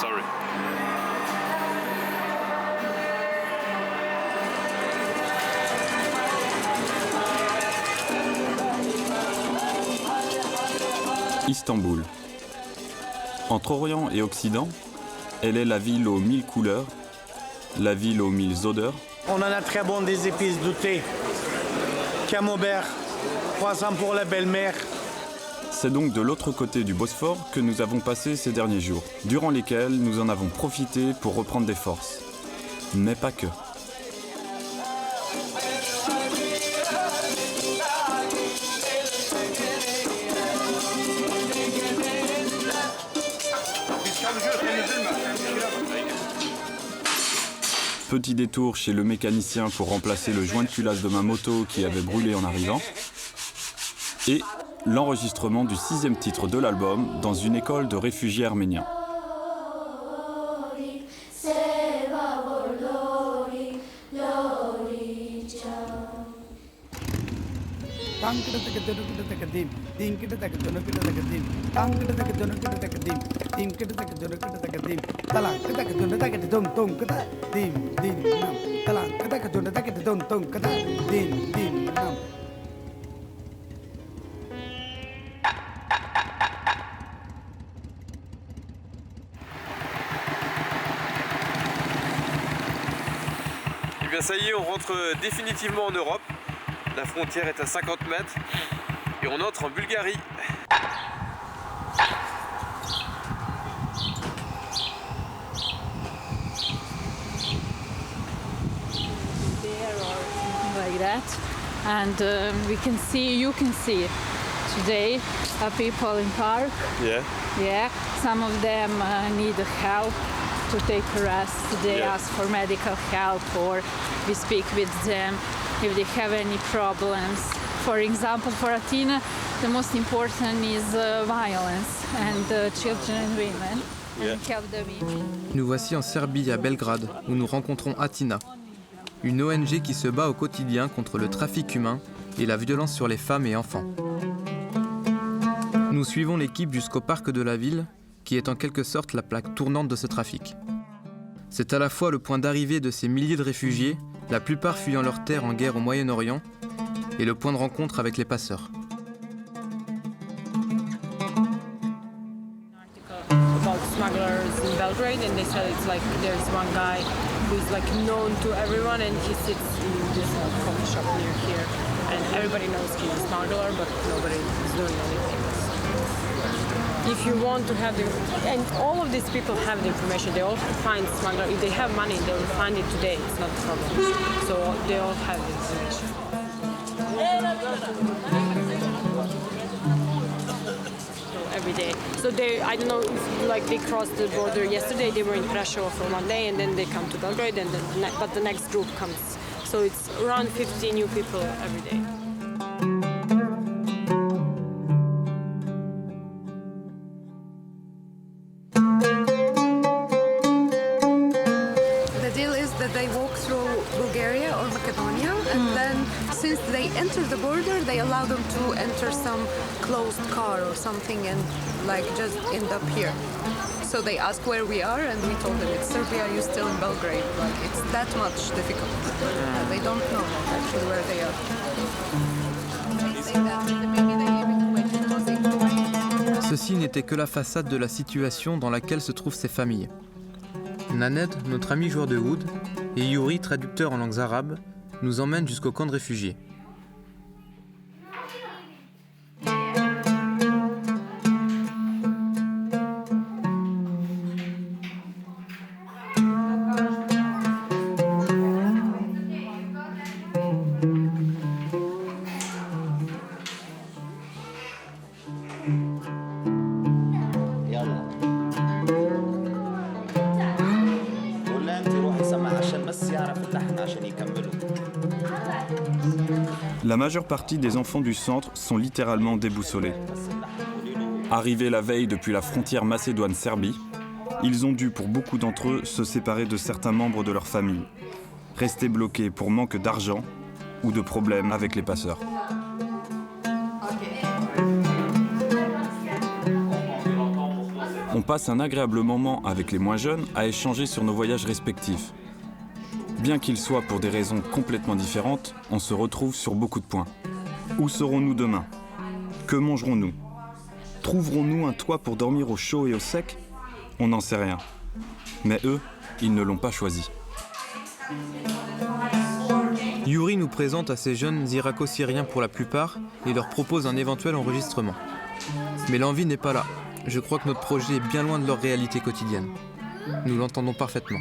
Sorry. Istanbul. Entre Orient et Occident, elle est la ville aux 1000 couleurs, la ville aux 1000 odeurs. On en a très bon des épices doutées, camembert, croissant pour la belle-mère. C'est donc de l'autre côté du Bosphore que nous avons passé ces derniers jours, durant lesquels nous en avons profité pour reprendre des forces. Mais pas que. Petit détour chez le mécanicien pour remplacer le joint de culasse de ma moto qui avait brûlé en arrivant. Et l'enregistrement du 6e titre de l'album dans une école de réfugiés arméniens. Et bien ça y est, on rentre définitivement en Europe. La frontière est à 50 mètres et on entre en Bulgarie. Like that, and you can see today people in park. Yeah, some of them need help to take a rest. They ask for medical help, or we speak with them if they have any problems. For example, for Athena, the most important is violence and children and women. And help the women. Nous voici en Serbie, à Belgrade, où nous rencontrons Athina, une ONG qui se bat au quotidien contre le trafic humain et la violence sur les femmes et enfants. Nous suivons l'équipe jusqu'au parc de la ville, qui est en quelque sorte la plaque tournante de ce trafic. C'est à la fois le point d'arrivée de ces milliers de réfugiés, la plupart fuyant leur terre en guerre au Moyen-Orient, et le point de rencontre avec les passeurs. Smugglers in Belgrade, and they said it's like there's one guy who's like known to everyone, and he sits in this coffee shop near here, and everybody knows he's a smuggler, but nobody is doing anything. If you want to have the, and all of these people have the information, they all find smuggler. If they have money, they will find it today. It's not a problem. So they all have the information. Every day. So they, I don't know if like they crossed the border yesterday, they were in Prešov for one day, and then they come to Belgrade, and then but the next group comes. So it's around 50 new people every day. The deal is that they walk through Bulgaria or Macedonia, and then since they enter the border, they allow them to enter some closed car or something and like just end up here. So they ask where we are, and we told them it's Serbia, you're still in Belgrade. Like it's that much difficult. They don't know actually where they are. Ceci n'était que la façade de la situation dans laquelle se trouvent ces familles. Naned, notre ami joueur de oud, et Yuri, traducteur en langues arabes, nous emmènent jusqu'au camp de réfugiés. La majeure partie des enfants du centre sont littéralement déboussolés. Arrivés la veille depuis la frontière Macédoine-Serbie, ils ont dû, pour beaucoup d'entre eux, se séparer de certains membres de leur famille, rester bloqués pour manque d'argent ou de problèmes avec les passeurs. On passe un agréable moment avec les moins jeunes à échanger sur nos voyages respectifs. Bien qu'ils soient pour des raisons complètement différentes, on se retrouve sur beaucoup de points. Où serons-nous demain? Que mangerons-nous? Trouverons-nous un toit pour dormir au chaud et au sec? On n'en sait rien. Mais eux, ils ne l'ont pas choisi. Yuri nous présente à ces jeunes Irako-Syriens pour la plupart et leur propose un éventuel enregistrement. Mais l'envie n'est pas là. Je crois que notre projet est bien loin de leur réalité quotidienne. Nous l'entendons parfaitement.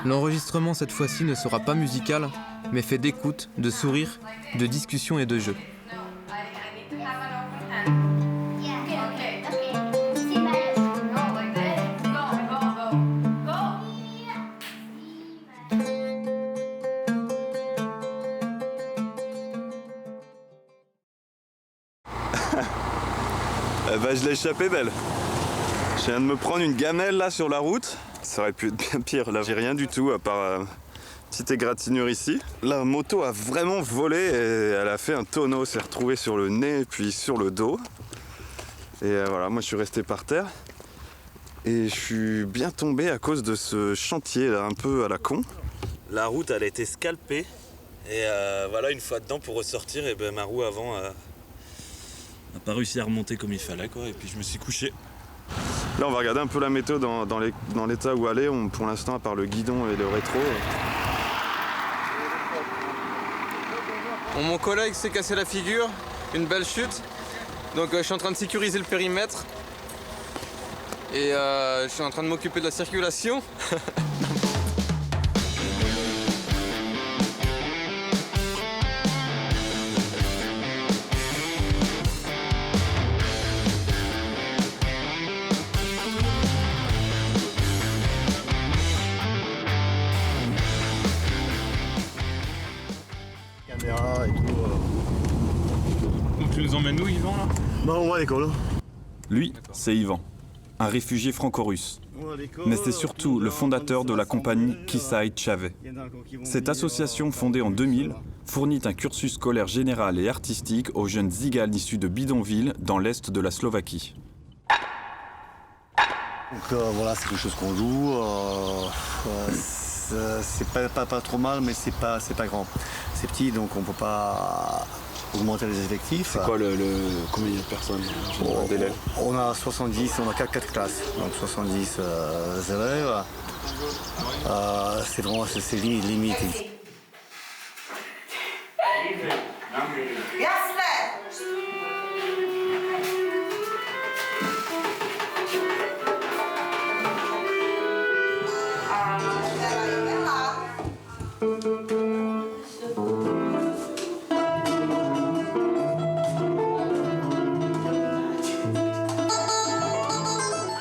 L'enregistrement cette fois-ci ne sera pas musical, mais fait d'écoute, de sourires, de discussions et de jeux. Je l'ai échappé belle. Je viens de me prendre une gamelle là sur la route. Ça aurait pu être bien pire. Là, j'ai rien du tout à part une petite égratignure ici. La moto a vraiment volé et elle a fait un tonneau. S'est retrouvée sur le nez puis sur le dos. Et voilà, moi je suis resté par terre. Et je suis bien tombé à cause de ce chantier là, un peu à la con. La route, elle a été scalpée. Et voilà, une fois dedans pour ressortir, et ben ma roue avant n'a pas réussi à remonter comme il fallait, quoi. Et puis je me suis couché. Là, on va regarder un peu la météo dans l'état où elle est. Pour l'instant, à part le guidon et le rétro. Bon, mon collègue s'est cassé la figure, une belle chute. Donc je suis en train de sécuriser le périmètre. Et je suis en train de m'occuper de la circulation. Et tout, Donc tu nous emmènes où, Yvan, là? Bah, on va à l'école. Lui, c'est Yvan, un réfugié franco-russe. Mais c'est surtout le fondateur de la compagnie Kisai Chave. Cette association fondée en 2000 fournit un cursus scolaire général et artistique aux jeunes Tsigans issus de bidonvilles dans l'est de la Slovaquie. Donc voilà, c'est quelque chose qu'on joue. C'est pas trop mal, mais c'est pas grand. C'est petit, donc on peut pas augmenter les effectifs. C'est quoi combien de personnes d'élèves? On a 70, on a 4 classes, donc 70 élèves. C'est vraiment limité.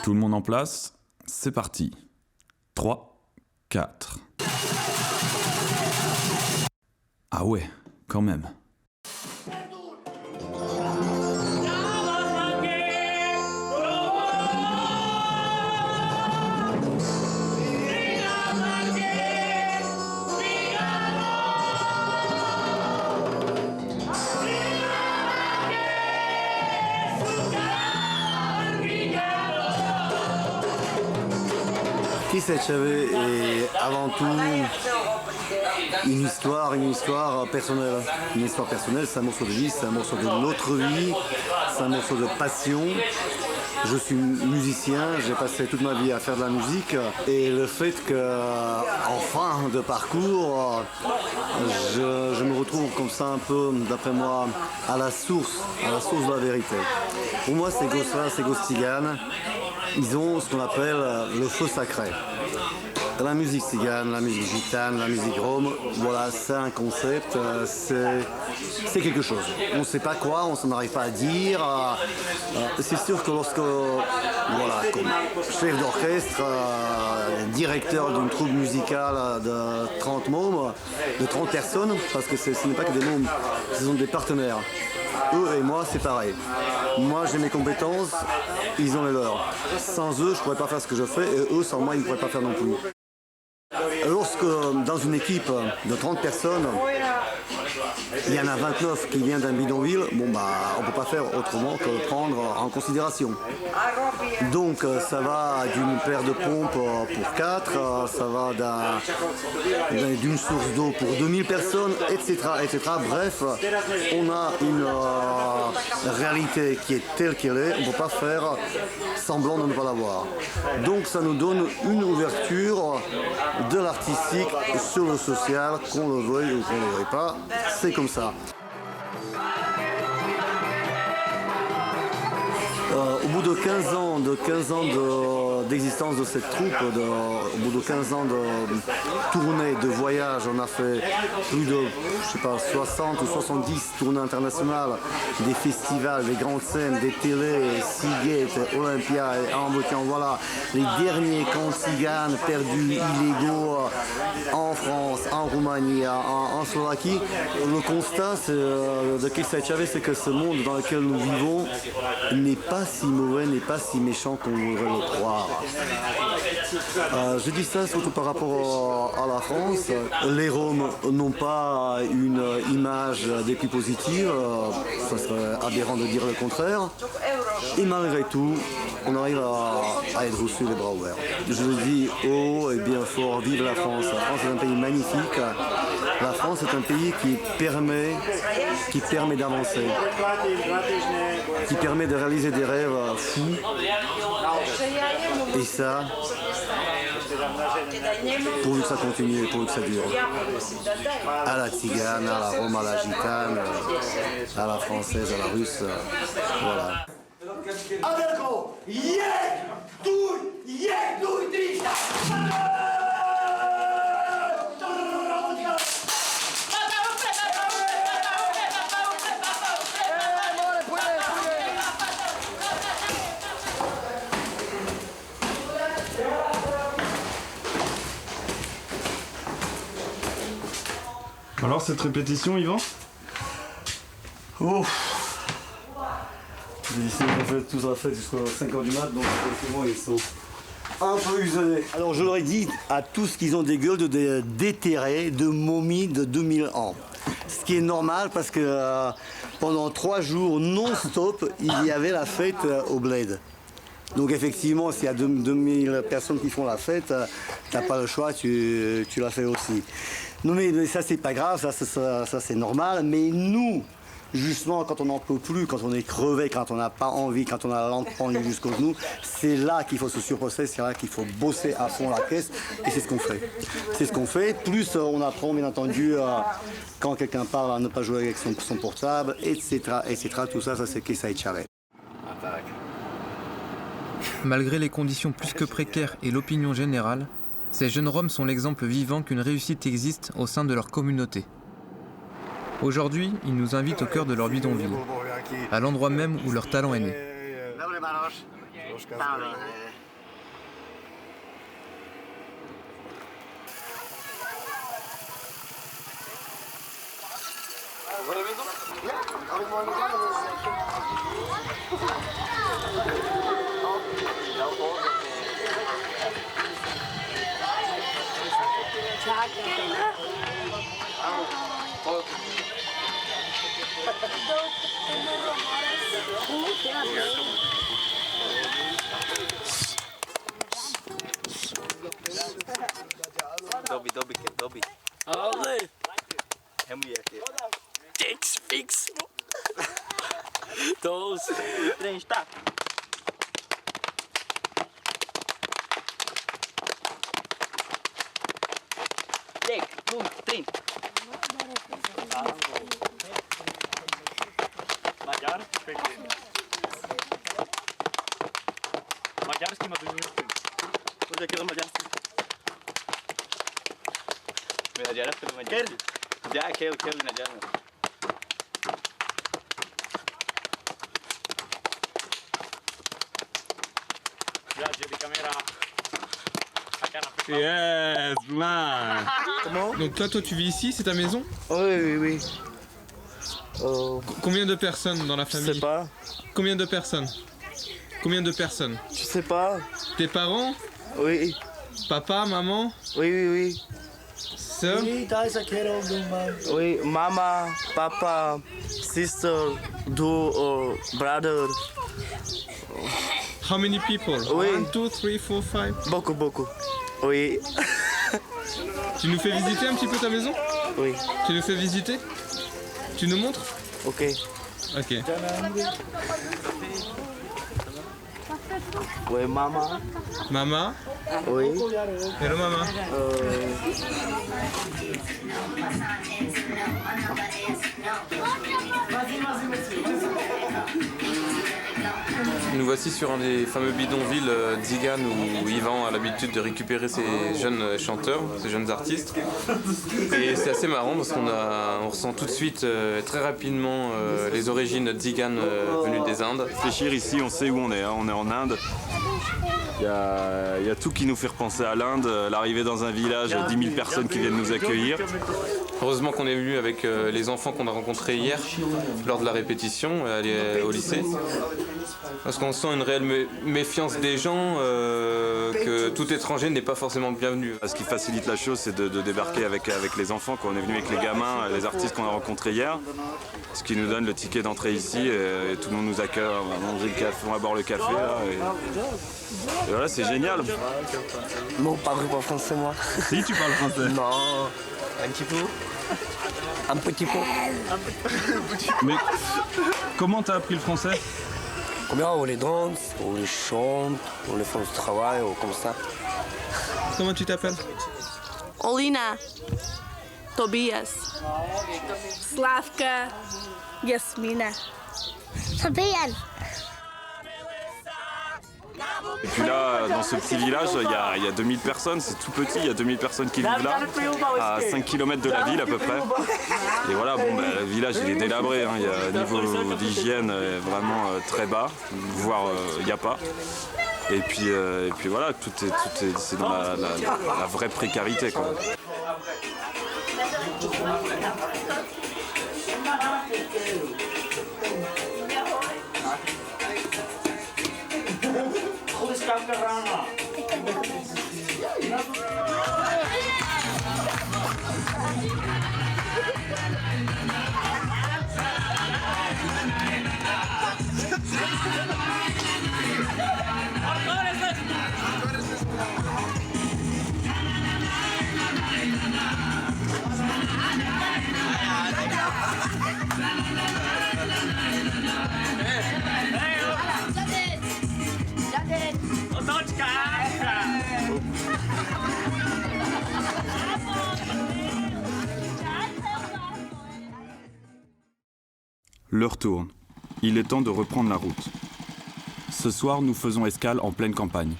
Tout le monde en place, c'est parti. 3, 4. Ah ouais, quand même. Kisai Chave est avant tout une histoire personnelle. Une histoire personnelle, c'est un morceau de vie, c'est un morceau de notre vie, c'est un morceau de passion. Je suis musicien, j'ai passé toute ma vie à faire de la musique et le fait qu'en fin de parcours, je me retrouve comme ça un peu, d'après moi, à la source de la vérité. Pour moi, ces gosses-là, ces gosses tziganes, ils ont ce qu'on appelle le feu sacré. La musique tzigane, la musique gitane, la musique rome, voilà, c'est un concept, c'est quelque chose. On ne sait pas quoi, on s'en arrive pas à dire. C'est sûr que lorsque, voilà, comme chef d'orchestre, directeur d'une troupe musicale de 30 membres, de 30 personnes, parce que ce n'est pas que des membres, ce sont des partenaires. Eux et moi, c'est pareil. Moi, j'ai mes compétences, ils ont les leurs. Sans eux, je ne pourrais pas faire ce que je fais, et eux, sans moi, ils ne pourraient pas faire non plus. Lorsque, dans une équipe de 30 personnes, Il y en a 29 qui viennent d'un bidonville, bon bah on ne peut pas faire autrement que le prendre en considération. Donc ça va d'une paire de pompes pour 4, ça va d'une source d'eau pour 2000 personnes, etc., etc. Bref, on a une réalité qui est telle qu'elle est, on ne peut pas faire semblant de ne pas l'avoir. Donc ça nous donne une ouverture de l'artistique sur le social, qu'on le veuille ou qu'on ne le veuille pas, c'est comme ça. Au bout de 15 ans d'existence de cette troupe, au bout de 15 ans de tournées, de voyages, on a fait plus de 60 ou 70 tournées internationales, des festivals, des grandes scènes, des télés, Seagate, Olympia, et en voilà, les derniers camps tziganes perdus, illégaux en France, en Roumanie, en Slovaquie. Le constat de Kesai Chavez, c'est que ce monde dans lequel nous vivons n'est pas si mauvais, n'est pas si méchant qu'on voudrait le croire. Je dis ça surtout par rapport à la France. Les Roms n'ont pas une image des plus positives, ça serait aberrant de dire le contraire. Et malgré tout, on arrive à être reçu les bras ouverts. Je le dis haut et bien fort, vive la France. La France est un pays magnifique. La France est un pays qui permet d'avancer, qui permet de réaliser des rêves fous. Et ça, pourvu que ça continue, pourvu que ça dure. À la tzigane, à la rome, à la gitane, à la française, à la russe, voilà. Alors cette répétition, Yvan? Ici, on fait tout ça fait jusqu'à 5h du mat, donc effectivement ils sont un peu usés. Alors je leur ai dit à tous qu'ils ont des gueules de déterrés, de momies de 2000 ans. Ce qui est normal parce que pendant 3 jours non-stop, il y avait la fête au Bled. Donc effectivement, s'il y a 2000 personnes qui font la fête, t'as pas le choix, tu la fais aussi. Non mais ça c'est pas grave, ça c'est normal, mais nous, justement quand on n'en peut plus, quand on est crevé, quand on n'a pas envie, quand on a la langue pendue jusqu'au genou, c'est là qu'il faut se surpasser, c'est là qu'il faut bosser à fond la caisse et c'est ce qu'on fait. C'est ce qu'on fait, plus on apprend bien entendu quand quelqu'un parle à ne pas jouer avec son portable, etc. Tout ça c'est Kesai Chavez. Malgré les conditions plus que précaires et l'opinion générale, ces jeunes Roms sont l'exemple vivant qu'une réussite existe au sein de leur communauté. Aujourd'hui, ils nous invitent au cœur de leur bidonville, à l'endroit même où leur talent est né. Dobby. Allee. Hem je aqui. Thanks, fix. Todos. Trem está. Tek, bum, trem. Magyar, Maďarský ma využil. Pojď jaký to maďarský. Maďarský to maďarský. Já chtěl nadělám. Yes, man. Comment? Donc toi tu vis ici, c'est ta maison? Oui. Combien de personnes dans la Je famille? sais pas. Combien de personnes? Je sais pas. Tes parents? Oui. Papa, maman? Oui. Sœur? Oui, mama, papa, sister, brother. How many people? Oui. 1, 2, 3, 4, 5. Beaucoup. Oui. Tu nous fais visiter un petit peu ta maison? Oui. Tu nous fais visiter? Tu nous montres? Ok. Ok. Oui, mama. Mama? Oui. Hello, mama. Nous voici sur un des fameux bidonvilles Dzigan où Yvan a l'habitude de récupérer ses jeunes chanteurs, ses jeunes artistes. Et c'est assez marrant parce qu'on ressent tout de suite très rapidement les origines Dzigan venues des Indes. Réfléchir ici, on sait où on est, hein. On est en Inde. Il y a tout qui nous fait repenser à l'Inde, l'arrivée dans un village, 10 000 personnes qui viennent nous accueillir. Heureusement qu'on est venu avec les enfants qu'on a rencontrés hier lors de la répétition au lycée. Parce qu'on sent une réelle méfiance des gens, que tout étranger n'est pas forcément bienvenu. Ce qui facilite la chose, c'est de débarquer avec les enfants. Quand on est venu avec les gamins, les artistes qu'on a rencontrés hier, ce qui nous donne le ticket d'entrée ici, et tout le monde nous accueille, on va manger le café, on va boire le café là. Et voilà, c'est génial. Non, pas vraiment français moi. Si, tu parles français. Non, un petit peu. Un petit peu. Mais comment t'as appris le français? Combien on les danse, on les chante, on les fait du travail, ou comme ça. Comment tu t'appelles? Olina, Tobias, Slavka, Yasmina. Fabian. Et puis là, dans ce petit village, il y a 2000 personnes, c'est tout petit, il y a 2000 personnes qui vivent là, à 5 km de la ville à peu près. Et voilà, le village il est délabré, hein. Il y a un niveau d'hygiène vraiment très bas, voire il n'y a pas. Et puis voilà, c'est dans la vraie précarité, quoi. L'heure tourne. Il est temps de reprendre la route. Ce soir, nous faisons escale en pleine campagne.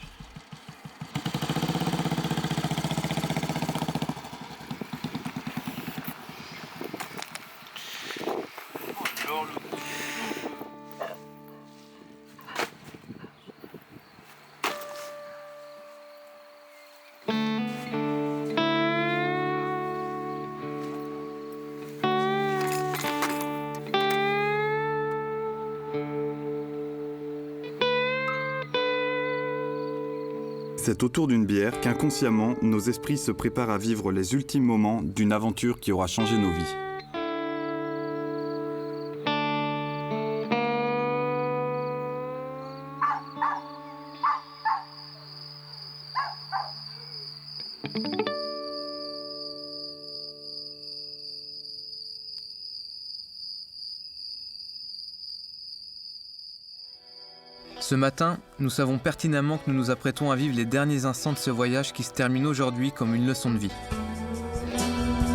C'est autour d'une bière qu'inconsciemment, nos esprits se préparent à vivre les ultimes moments d'une aventure qui aura changé nos vies. Ce matin, nous savons pertinemment que nous nous apprêtons à vivre les derniers instants de ce voyage qui se termine aujourd'hui comme une leçon de vie.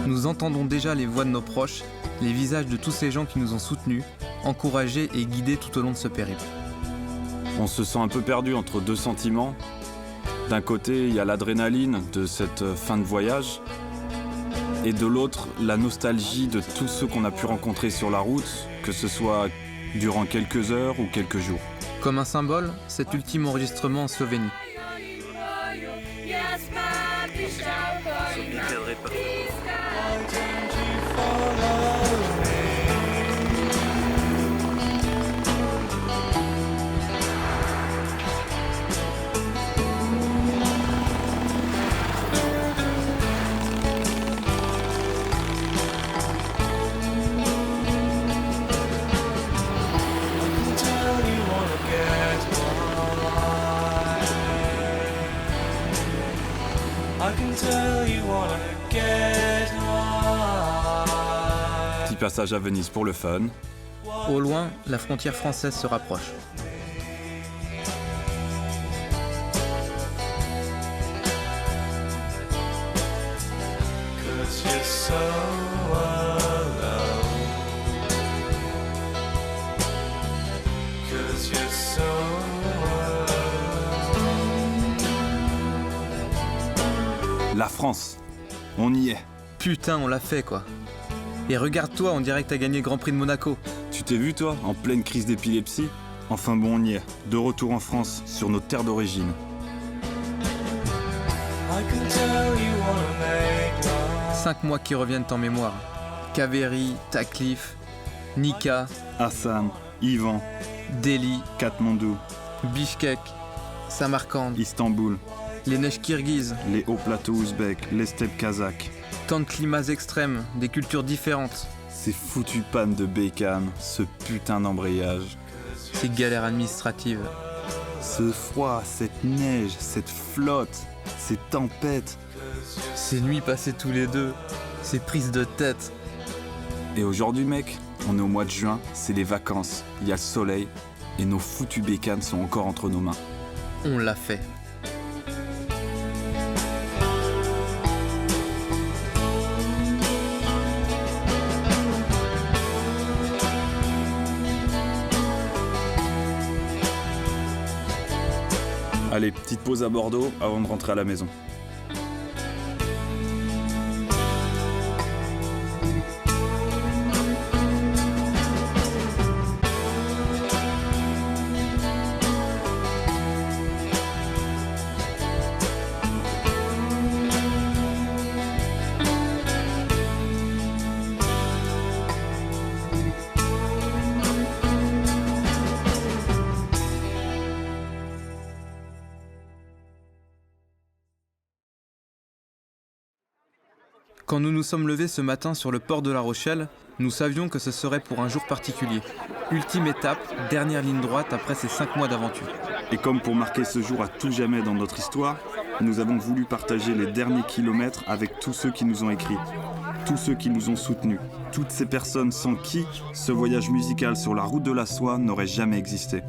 Nous entendons déjà les voix de nos proches, les visages de tous ces gens qui nous ont soutenus, encouragés et guidés tout au long de ce périple. On se sent un peu perdu entre deux sentiments. D'un côté, il y a l'adrénaline de cette fin de voyage, et de l'autre, la nostalgie de tous ceux qu'on a pu rencontrer sur la route, que ce soit durant quelques heures ou quelques jours. Comme un symbole, cet ultime enregistrement en Slovénie. Petit passage à Venise pour le fun. Au loin, la frontière française se rapproche. La France, on y est. Putain, on l'a fait quoi. Et regarde-toi, on dirait que t'as gagné le Grand Prix de Monaco. Tu t'es vu toi, en pleine crise d'épilepsie? Enfin bon, on y est. De retour en France, sur nos terres d'origine. 5 mois qui reviennent en mémoire. Kaveri, Taklif, Nika, Hassan, Ivan, Delhi, Katmandou, Bishkek, Samarkand, Istanbul, les neiges kirghizes, les hauts plateaux ouzbeks, les steppes kazakhs. Tant de climats extrêmes, des cultures différentes. Ces foutues pannes de bécane, ce putain d'embrayage. Ces galères administratives. Ce froid, cette neige, cette flotte, ces tempêtes. Ces nuits passées tous les deux, ces prises de tête. Et aujourd'hui mec, on est au mois de juin, c'est les vacances, il y a le soleil, et nos foutues bécanes sont encore entre nos mains. On l'a fait. Allez, petite pause à Bordeaux avant de rentrer à la maison. Quand nous nous sommes levés ce matin sur le port de La Rochelle, nous savions que ce serait pour un jour particulier. Ultime étape, dernière ligne droite après ces 5 mois d'aventure. Et comme pour marquer ce jour à tout jamais dans notre histoire, nous avons voulu partager les derniers kilomètres avec tous ceux qui nous ont écrit, tous ceux qui nous ont soutenus, toutes ces personnes sans qui ce voyage musical sur la route de la soie n'aurait jamais existé.